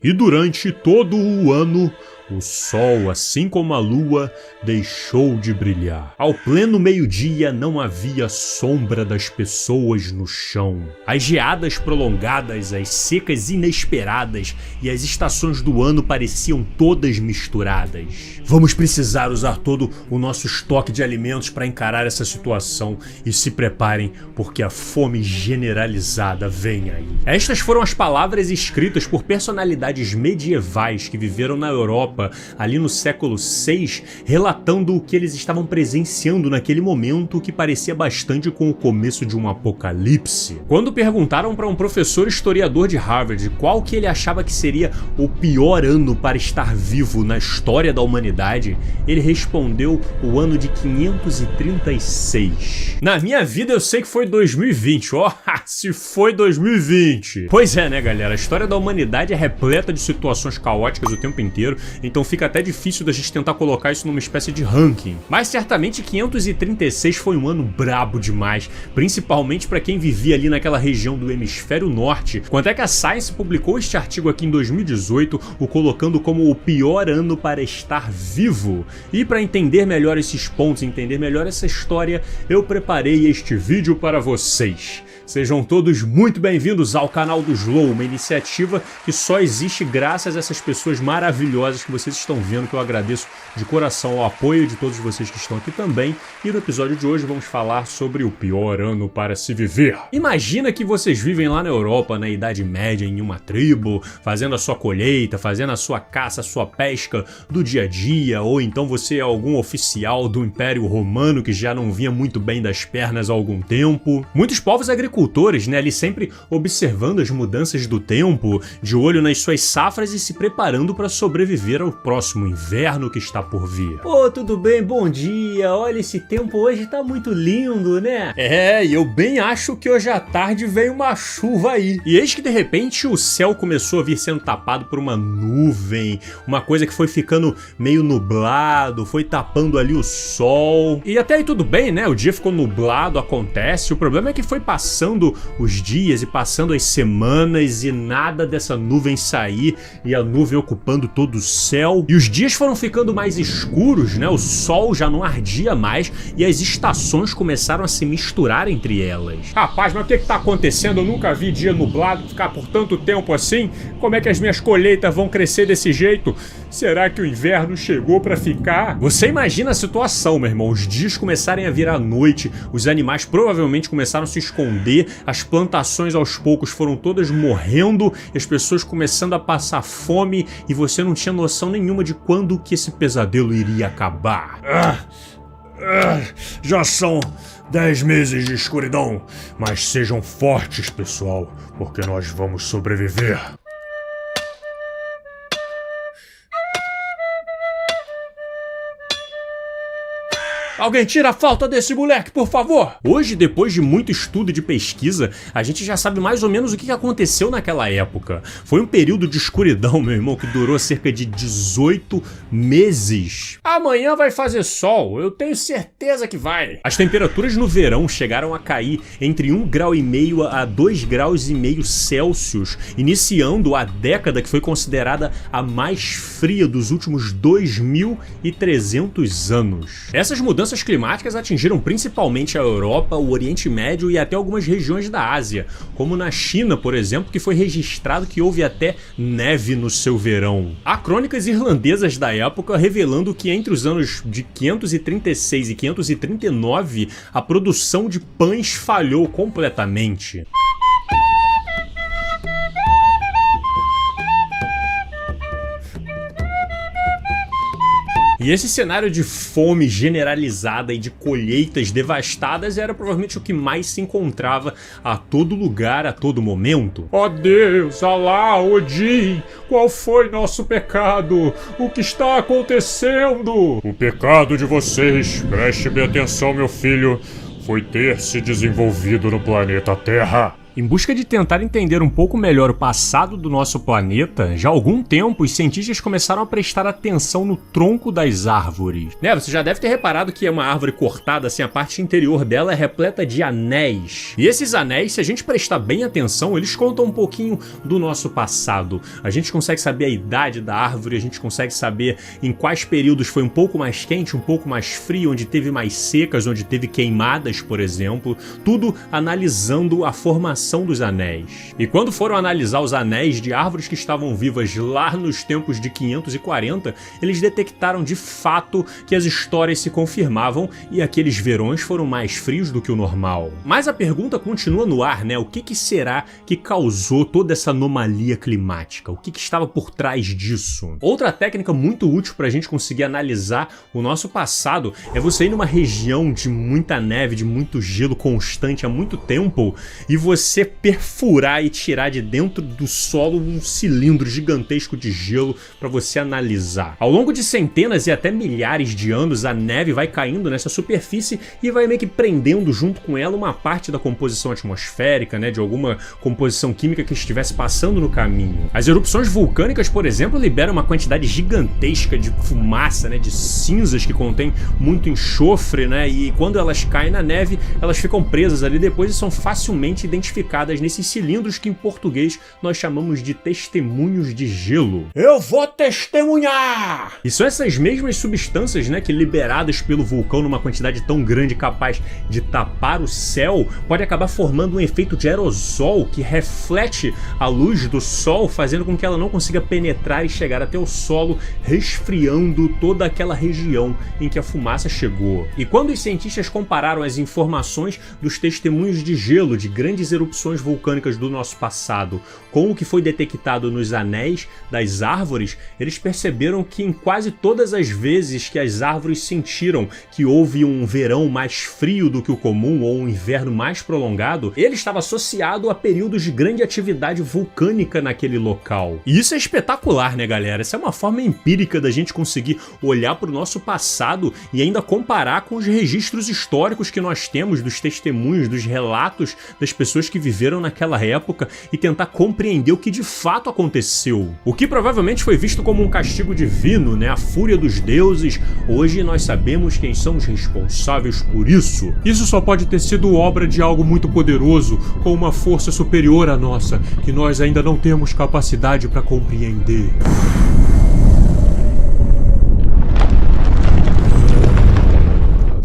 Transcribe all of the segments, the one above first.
E durante todo o ano, o sol, assim como a lua, deixou de brilhar. Ao pleno meio-dia não havia sombra das pessoas no chão. As geadas prolongadas, as secas inesperadas e as estações do ano pareciam todas misturadas. Vamos precisar usar todo o nosso estoque de alimentos para encarar essa situação e se preparem, porque a fome generalizada vem aí. Estas foram as palavras escritas por personalidades medievais que viveram na Europa ali no século VI, relatando o que eles estavam presenciando naquele momento, que parecia bastante com o começo de um apocalipse. Quando perguntaram para um professor historiador de Harvard qual que ele achava que seria o pior ano para estar vivo na história da humanidade, ele respondeu o ano de 536. Na minha vida eu sei que foi 2020, ó, se foi 2020. Pois é, né, galera, a história da humanidade é repleta de situações caóticas o tempo inteiro, então fica até difícil da gente tentar colocar isso numa espécie de ranking. Mas certamente 536 foi um ano brabo demais, principalmente para quem vivia ali naquela região do hemisfério norte. Quanto é que a Science publicou este artigo aqui em 2018, o colocando como o pior ano para estar vivo. E para entender melhor esses pontos, entender melhor essa história, eu preparei este vídeo para vocês. Sejam todos muito bem-vindos ao canal do Slow, uma iniciativa que só existe graças a essas pessoas maravilhosas que vocês estão vendo, que eu agradeço de coração o apoio de todos vocês que estão aqui também. E no episódio de hoje vamos falar sobre o pior ano para se viver. Imagina que vocês vivem lá na Europa, na Idade Média, em uma tribo, fazendo a sua colheita, fazendo a sua caça, a sua pesca do dia a dia, ou então você é algum oficial do Império Romano que já não vinha muito bem das pernas há algum tempo. Muitos povos agricultores, né, ali sempre observando as mudanças do tempo, de olho nas suas safras e se preparando para sobreviver ao próximo inverno que está por vir. Ô, tudo bem? Bom dia. Olha, esse tempo hoje tá muito lindo, né? É, e eu bem acho que hoje à tarde veio uma chuva aí. E eis que de repente o céu começou a vir sendo tapado por uma nuvem, uma coisa que foi ficando meio nublado, foi tapando ali o sol. E até aí tudo bem, né? O dia ficou nublado, acontece. O problema é que foi passando os dias e passando as semanas e nada dessa nuvem sair, e a nuvem ocupando todo o céu. E os dias foram ficando mais escuros, né? O sol já não ardia mais e as estações começaram a se misturar entre elas. Rapaz, mas o que tá acontecendo? Eu nunca vi dia nublado ficar por tanto tempo assim. Como é que as minhas colheitas vão crescer desse jeito? Será que o inverno chegou pra ficar? Você imagina a situação, meu irmão. Os dias começarem a virar noite, os animais provavelmente começaram a se esconder, as plantações aos poucos foram todas morrendo, as pessoas começando a passar fome, e você não tinha noção nenhuma de quando que esse pesadelo iria acabar. Já são 10 meses de escuridão, mas sejam fortes, pessoal, porque nós vamos sobreviver. Alguém tira a falta desse moleque, por favor! Hoje, depois de muito estudo e de pesquisa, a gente já sabe mais ou menos o que aconteceu naquela época. Foi um período de escuridão, meu irmão, que durou cerca de 18 meses. Amanhã vai fazer sol, eu tenho certeza que vai. As temperaturas no verão chegaram a cair entre 1,5 grau a 2,5 graus Celsius, iniciando a década que foi considerada a mais fria dos últimos 2.300 anos. Essas mudanças climáticas atingiram principalmente a Europa, o Oriente Médio e até algumas regiões da Ásia, como na China, por exemplo, que foi registrado que houve até neve no seu verão. Há crônicas irlandesas da época revelando que entre os anos de 536 e 539 a produção de pães falhou completamente. E esse cenário de fome generalizada e de colheitas devastadas era provavelmente o que mais se encontrava a todo lugar, a todo momento. Ó Deus, Alá, Odin, qual foi nosso pecado? O que está acontecendo? O pecado de vocês, preste bem atenção, meu filho, foi ter se desenvolvido no planeta Terra. Em busca de tentar entender um pouco melhor o passado do nosso planeta, já há algum tempo os cientistas começaram a prestar atenção no tronco das árvores. Você já deve ter reparado que é uma árvore cortada, assim, a parte interior dela é repleta de anéis. E esses anéis, se a gente prestar bem atenção, eles contam um pouquinho do nosso passado. A gente consegue saber a idade da árvore, a gente consegue saber em quais períodos foi um pouco mais quente, um pouco mais frio, onde teve mais secas, onde teve queimadas, por exemplo. Tudo analisando a formação dos anéis. E quando foram analisar os anéis de árvores que estavam vivas lá nos tempos de 540, eles detectaram de fato que as histórias se confirmavam e aqueles verões foram mais frios do que o normal. Mas a pergunta continua no ar, né? O que será que causou toda essa anomalia climática? O que estava por trás disso? Outra técnica muito útil para a gente conseguir analisar o nosso passado é você ir numa região de muita neve, de muito gelo constante há muito tempo e você perfurar e tirar de dentro do solo um cilindro gigantesco de gelo para você analisar. Ao longo de centenas e até milhares de anos, a neve vai caindo nessa superfície e vai meio que prendendo junto com ela uma parte da composição atmosférica, né, de alguma composição química que estivesse passando no caminho. As erupções vulcânicas, por exemplo, liberam uma quantidade gigantesca de fumaça, né, de cinzas que contém muito enxofre, né, e quando elas caem na neve, elas ficam presas ali depois e são facilmente identificadas nesses cilindros que em português nós chamamos de testemunhos de gelo. Eu vou testemunhar! E são essas mesmas substâncias, né, que liberadas pelo vulcão numa quantidade tão grande capaz de tapar o céu, pode acabar formando um efeito de aerosol que reflete a luz do sol, fazendo com que ela não consiga penetrar e chegar até o solo, resfriando toda aquela região em que a fumaça chegou. E quando os cientistas compararam as informações dos testemunhos de gelo de grandes erupções vulcânicas do nosso passado com o que foi detectado nos anéis das árvores, eles perceberam que em quase todas as vezes que as árvores sentiram que houve um verão mais frio do que o comum ou um inverno mais prolongado, ele estava associado a períodos de grande atividade vulcânica naquele local. E isso é espetacular, né, galera? Essa é uma forma empírica da gente conseguir olhar para o nosso passado e ainda comparar com os registros históricos que nós temos dos testemunhos, dos relatos das pessoas que viveram naquela época e tentar compreender o que de fato aconteceu. O que provavelmente foi visto como um castigo divino, né? A fúria dos deuses. Hoje nós sabemos quem são os responsáveis por isso. Isso só pode ter sido obra de algo muito poderoso, com uma força superior à nossa, que nós ainda não temos capacidade para compreender.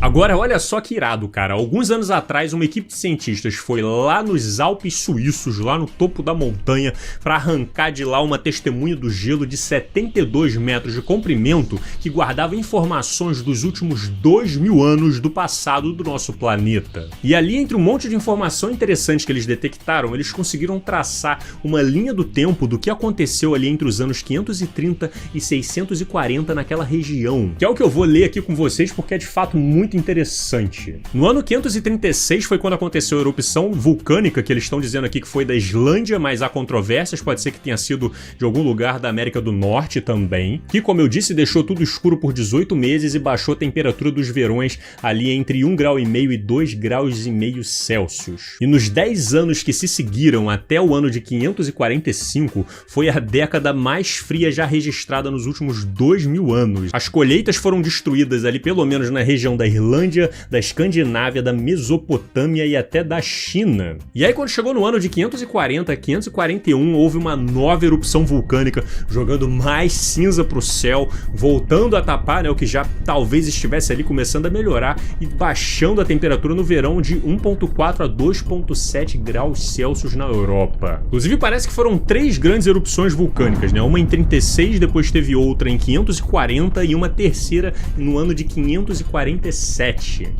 Agora, olha só que irado, cara. Alguns anos atrás, uma equipe de cientistas foi lá nos Alpes suíços, lá no topo da montanha, para arrancar de lá uma testemunha do gelo de 72 metros de comprimento que guardava informações dos últimos 2000 anos do passado do nosso planeta. E ali, entre um monte de informação interessante que eles detectaram, eles conseguiram traçar uma linha do tempo do que aconteceu ali entre os anos 530 e 640 naquela região, que é o que eu vou ler aqui com vocês porque é de fato muito interessante. No ano 536 foi quando aconteceu a erupção vulcânica, que eles estão dizendo aqui que foi da Islândia, mas há controvérsias, pode ser que tenha sido de algum lugar da América do Norte também, que, como eu disse, deixou tudo escuro por 18 meses e baixou a temperatura dos verões ali entre 1,5 grau e 2,5 graus Celsius. E nos 10 anos que se seguiram até o ano de 545, foi a década mais fria já registrada nos últimos 2000 anos. As colheitas foram destruídas ali, pelo menos na região da Irlândia, da Escandinávia, da Mesopotâmia e até da China. E aí, quando chegou no ano de 540, 541, houve uma nova erupção vulcânica, jogando mais cinza pro céu, voltando a tapar, né, o que já talvez estivesse ali começando a melhorar e baixando a temperatura no verão de 1,4 a 2,7 graus Celsius na Europa. Inclusive, parece que foram 3 grandes erupções vulcânicas, né? Uma em 36, depois teve outra em 540 e uma terceira no ano de 547.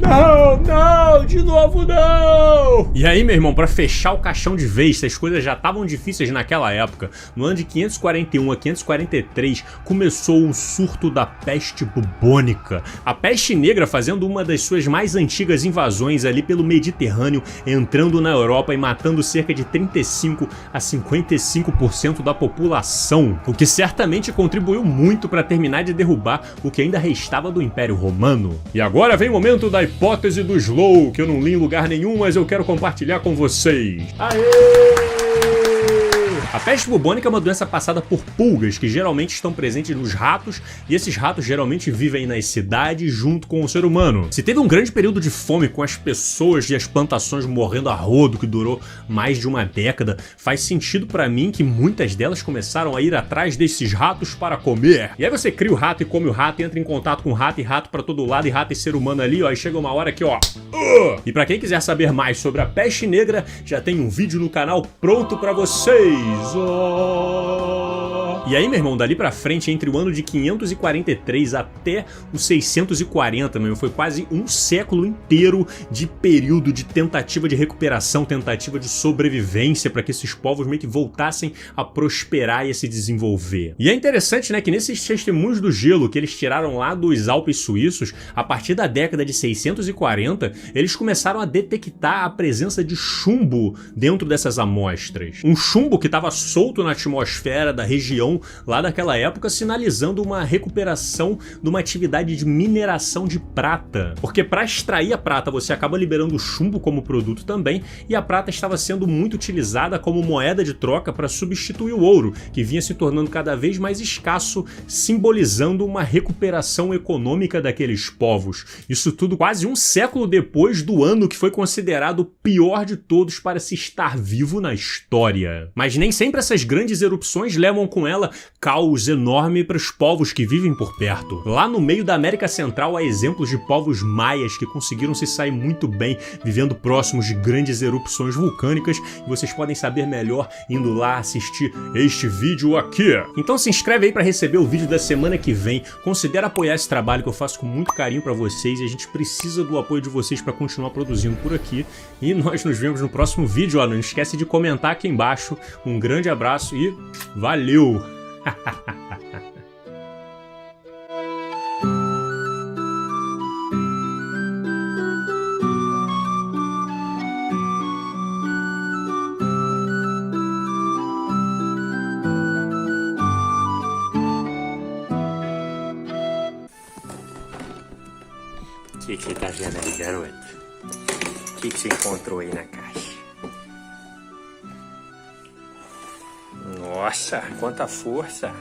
Não, de novo não! E aí, meu irmão, pra fechar o caixão de vez, se as coisas já estavam difíceis naquela época, no ano de 541 a 543 começou um surto da peste bubônica. A peste negra fazendo uma das suas mais antigas invasões ali pelo Mediterrâneo, entrando na Europa e matando cerca de 35 a 55% da população, o que certamente contribuiu muito para terminar de derrubar o que ainda restava do Império Romano. E agora vem vem o momento da hipótese do Slow, que eu não li em lugar nenhum, mas eu quero compartilhar com vocês. Aê! A peste bubônica é uma doença passada por pulgas, que geralmente estão presentes nos ratos, e esses ratos geralmente vivem nas cidades junto com o ser humano. Se teve um grande período de fome com as pessoas e as plantações morrendo a rodo, que durou mais de uma década, faz sentido pra mim que muitas delas começaram a ir atrás desses ratos para comer. E aí você cria o rato e come o rato, e entra em contato com o rato, e rato pra todo lado, e rato e ser humano ali, ó, e chega uma hora que, ó... E pra quem quiser saber mais sobre a peste negra, já tem um vídeo no canal pronto pra vocês. E aí, meu irmão, dali pra frente, entre o ano de 543 até os 640, meu irmão, foi quase um século inteiro de período de tentativa de recuperação, tentativa de sobrevivência para que esses povos meio que voltassem a prosperar e a se desenvolver. E é interessante, né, que nesses testemunhos do gelo que eles tiraram lá dos Alpes suíços, a partir da década de 640, eles começaram a detectar a presença de chumbo dentro dessas amostras. Um chumbo que estava solto na atmosfera da região lá daquela época, sinalizando uma recuperação de uma atividade de mineração de prata. Porque para extrair a prata você acaba liberando o chumbo como produto também, e a prata estava sendo muito utilizada como moeda de troca para substituir o ouro, que vinha se tornando cada vez mais escasso, simbolizando uma recuperação econômica daqueles povos. Isso tudo quase um século depois do ano que foi considerado o pior de todos para se estar vivo na história. Mas nem sempre essas grandes erupções levam com ela caos enorme para os povos que vivem por perto. Lá no meio da América Central há exemplos de povos maias que conseguiram se sair muito bem vivendo próximos de grandes erupções vulcânicas, e vocês podem saber melhor indo lá assistir este vídeo aqui. Então se inscreve aí para receber o vídeo da semana que vem, considera apoiar esse trabalho que eu faço com muito carinho para vocês, e a gente precisa do apoio de vocês para continuar produzindo por aqui, e nós nos vemos no próximo vídeo. Ó, não esquece de comentar aqui embaixo. Um grande abraço e valeu! O que você tá vendo aí, garoto? O que você encontrou aí na caixa? Nossa, quanta força!